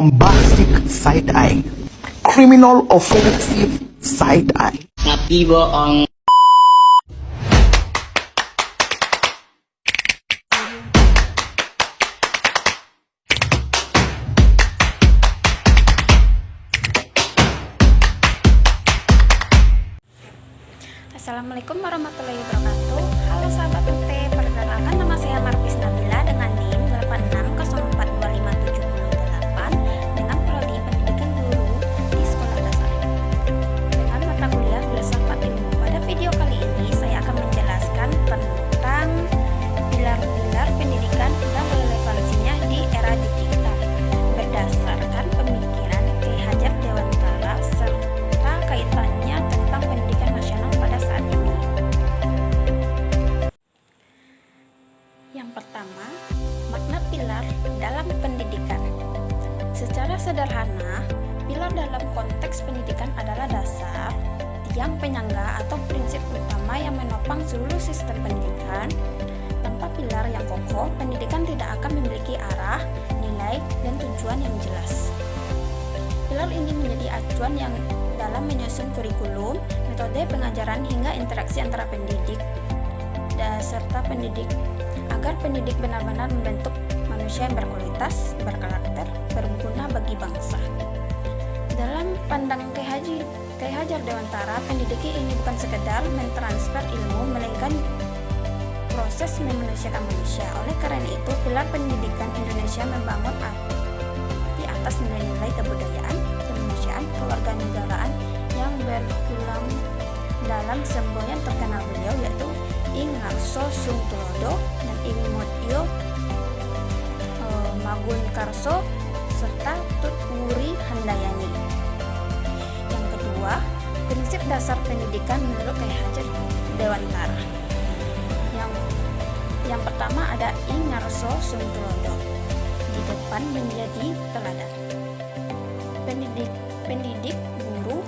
bombastic side-eye, criminal offensive side-eye. Tapi bohong. Assalamualaikum warahmatullahi wabarakatuh. Halo sahabat UT, perkenalkan nama saya Marpis Nabila dengan NIM 86042578 dengan prodi Pendidikan Guru di Sekolah Dasar dengan mata kuliah Filsafat Ilmu. Pada video kali ini saya akan menjelaskan tentang pilar-pilar pendidikan dan relevansinya di era digital berdasarkan pemikiran Ki Hajar Dewantara serta kaitannya tentang pendidikan nasional pada saat ini. Yang pertama, makna pilar dalam pendidikan. Secara sederhana, pilar dalam konteks pendidikan adalah dasar, tiang penyangga atau prinsip utama yang menopang seluruh sistem pendidikan. Tanpa pilar yang kokoh, pendidikan tidak akan memiliki arah, nilai, dan tujuan yang jelas. Pilar ini menjadi acuan yang dalam menyusun kurikulum, metode pengajaran hingga interaksi antara pendidik serta pendidik agar pendidik benar-benar membentuk manusia yang berkualitas, berkarakter, berguna bagi bangsa. Dalam pandangan Ki Hajar Dewantara, pendidikan ini bukan sekedar mentransfer ilmu, melainkan proses memanusiakan manusia. Oleh karena itu, pilar pendidikan Indonesia membangun di atas nilai-nilai kebudayaan, kemanusiaan, kewarganegaraan yang bertulang dalam semboyan terkenal beliau, yaitu Ing Ngarso Sung Tulodo dan Ing Motio Magun Karso serta Tut Wuri Handayani. Yang kedua, prinsip dasar pendidikan menurut Ki Hajar Dewantara. Yang pertama ada Ing Ngarso Sung Tulodo, di depan menjadi teladan. Pendidik, guru,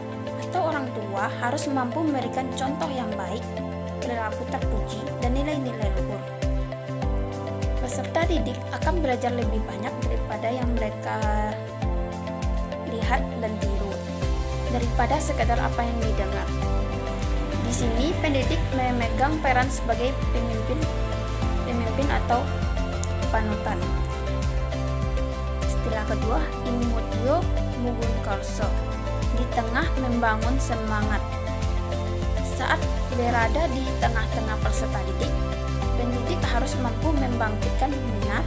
atau orang tua harus mampu memberikan contoh yang baik, perilaku terpuji, dan nilai-nilai luhur. Peserta didik akan belajar lebih banyak daripada yang mereka lihat dan tiru, daripada sekadar apa yang didengar. Di sini pendidik memegang peran sebagai pemimpin atau panutan. Istilah kedua, Imutio Mugun Karso, di tengah membangun semangat. Saat berada di tengah-tengah peserta didik, pendidik harus mampu membangkitkan minat,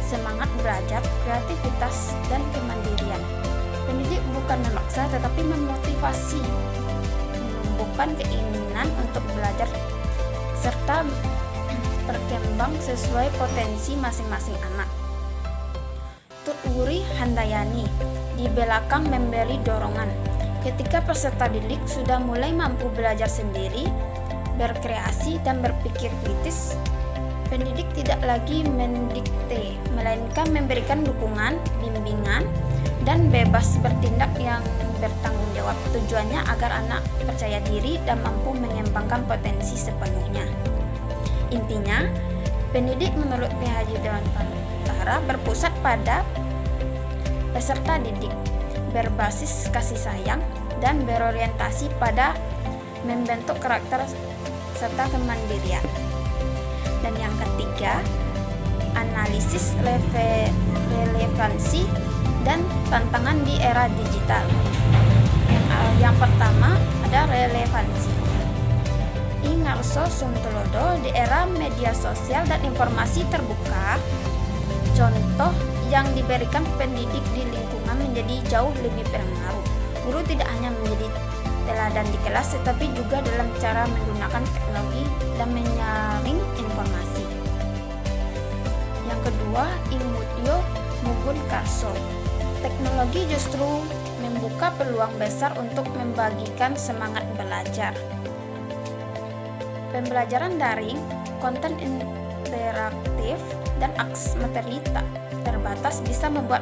semangat belajar, kreativitas, dan kemandirian. Pendidik bukan memaksa tetapi memotivasi, menumbuhkan keinginan untuk belajar serta berkembang sesuai potensi masing-masing anak. Tut Wuri Handayani, di belakang memberi dorongan. Ketika peserta didik sudah mulai mampu belajar sendiri, berkreasi, dan berpikir kritis, pendidik tidak lagi mendikte, melainkan memberikan dukungan, bimbingan, dan bebas bertindak yang bertanggung jawab. Tujuannya agar anak percaya diri dan mampu mengembangkan potensi sepenuhnya. Intinya, pendidik menurut Ki Hajar Dewantara berpusat pada peserta didik, berbasis kasih sayang, dan berorientasi pada membentuk karakter serta kemandirian. Dan yang ketiga, analisis relevansi dan tantangan di era digital. Yang pertama ada relevansi. Ing Ngarso Sung Tulodo, di era media sosial dan informasi terbuka, contoh yang diberikan pendidik di lingkungan menjadi jauh lebih berpengaruh. Guru tidak hanya menjadi teladan di kelas, tetapi juga dalam cara menggunakan teknologi dan menyaring informasi. Yang kedua, Ing Mutio Mugun Karso, teknologi justru membuka peluang besar untuk membagikan semangat belajar. Pembelajaran daring, konten interaktif, dan akses materi tak terbatas bisa membuat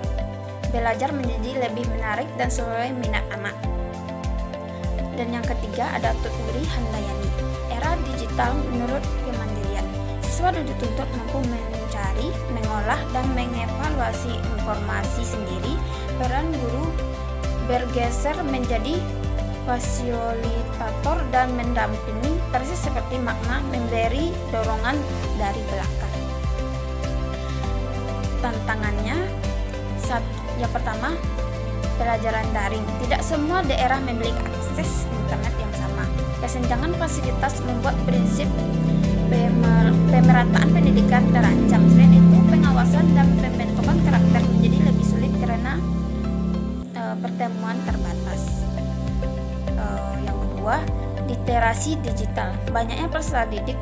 belajar menjadi lebih menarik dan sesuai minat anak. Dan yang ketiga ada Tut Wuri Handayani, era digital menurut kemandirian. Siswa dituntut mampu mencari, mengolah, dan mengevaluasi informasi sendiri, peran guru bergeser menjadi fasilitator dan mendampingi, persis seperti makna memberi dorongan dari belakang. Tantangannya, yang pertama, pelajaran daring. Tidak semua daerah memiliki akses internet yang sama. Kesenjangan fasilitas membuat prinsip pemerataan pendidikan terancam. Selain itu, pengawasan dan pembentukan karakter menjadi lebih sulit karena pertemuan terbatas. Yang kedua, literasi digital. Banyaknya peserta didik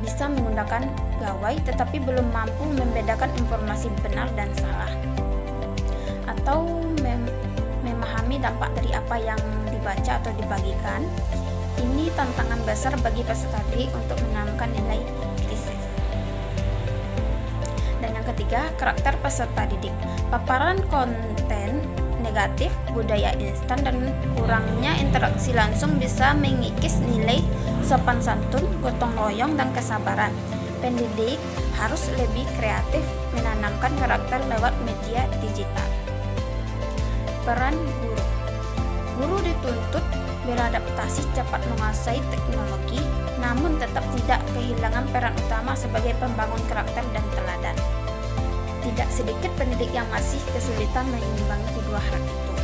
bisa menggunakan gawai tetapi belum mampu membedakan informasi benar dan salah, atau memahami dampak dari apa yang dibaca atau dibagikan. Ini tantangan besar bagi peserta didik untuk menanamkan nilai kritis. Dan yang ketiga, karakter peserta didik. Paparan konten negatif, budaya instan, dan kurangnya interaksi langsung bisa mengikis nilai sopan santun, gotong royong, dan kesabaran. Pendidik harus lebih kreatif menanamkan karakter lewat media digital. Peran guru. Guru dituntut beradaptasi cepat menguasai teknologi, namun tetap tidak kehilangan peran utama sebagai pembangun karakter dan teladan. Tidak sedikit pendidik yang masih kesulitan menyimbangi kedua hal itu.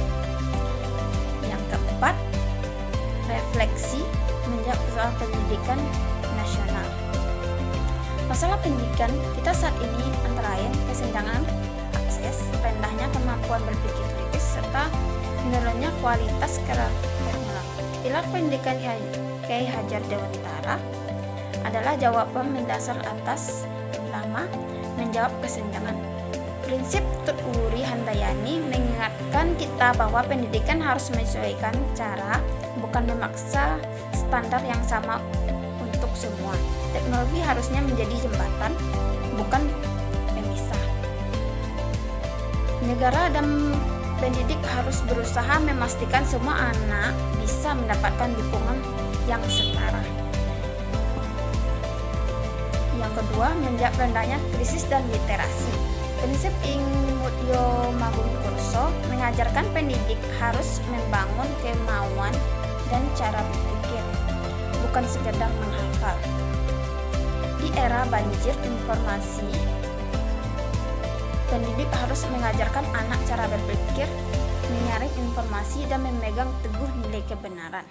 Yang keempat, refleksi menjawab soal pendidikan nasional. Masalah pendidikan kita saat ini antara lain kesenjangan akses, rendahnya kemampuan berpikir kritis, serta menurunnya kualitas teknologi. Pilar pendidikan Kiai Hajar Dewantara adalah jawaban mendasar atas pertama, menjawab kesenjangan. Prinsip Tut Wuri Handayani mengingatkan kita bahwa pendidikan harus menyesuaikan cara, bukan memaksa standar yang sama untuk semua. Teknologi harusnya menjadi jembatan, bukan pemisah. Negara dan pendidik harus berusaha memastikan semua anak bisa mendapatkan dukungan yang setara. Yang kedua, menjawab rendahnya krisis dan literasi. Prinsip Ingmutyo Mangkukuharto mengajarkan pendidik harus membangun kemauan dan cara berpikir, bukan sekedar menghafal. Di era banjir informasi, pendidik harus mengajarkan anak cara berpikir, menyaring informasi, dan memegang teguh nilai kebenaran.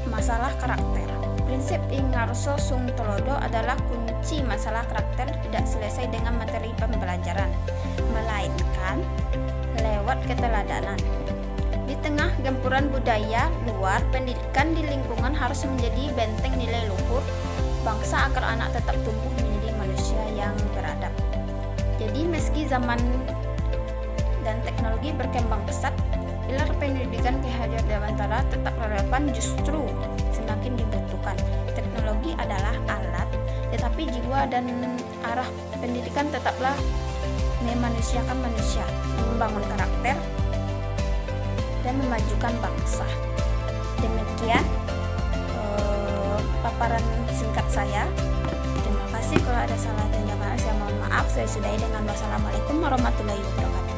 Masalah karakter. Prinsip Ingarso Sungtolodo adalah kunci masalah karakter tidak selesai dengan materi pembelajaran, melainkan lewat keteladanan. Di tengah gempuran budaya luar, pendidikan di lingkungan harus menjadi benteng nilai luhur bangsa agar anak tetap tumbuh menjadi manusia yang beradab. Jadi meski zaman dan teknologi berkembang pesat, pilar pendidikan Kiai Hajar Dewantara tetap relevan, justru semakin dibutuhkan. Teknologi adalah alat, tetapi jiwa dan arah pendidikan tetaplah memanusiakan manusia, membangun karakter, dan memajukan bangsa. Demikian paparan singkat saya. Terima kasih. Kalau ada salah dan saya mohon maaf. Saya sudahi dengan wassalamualaikum warahmatullahi wabarakatuh.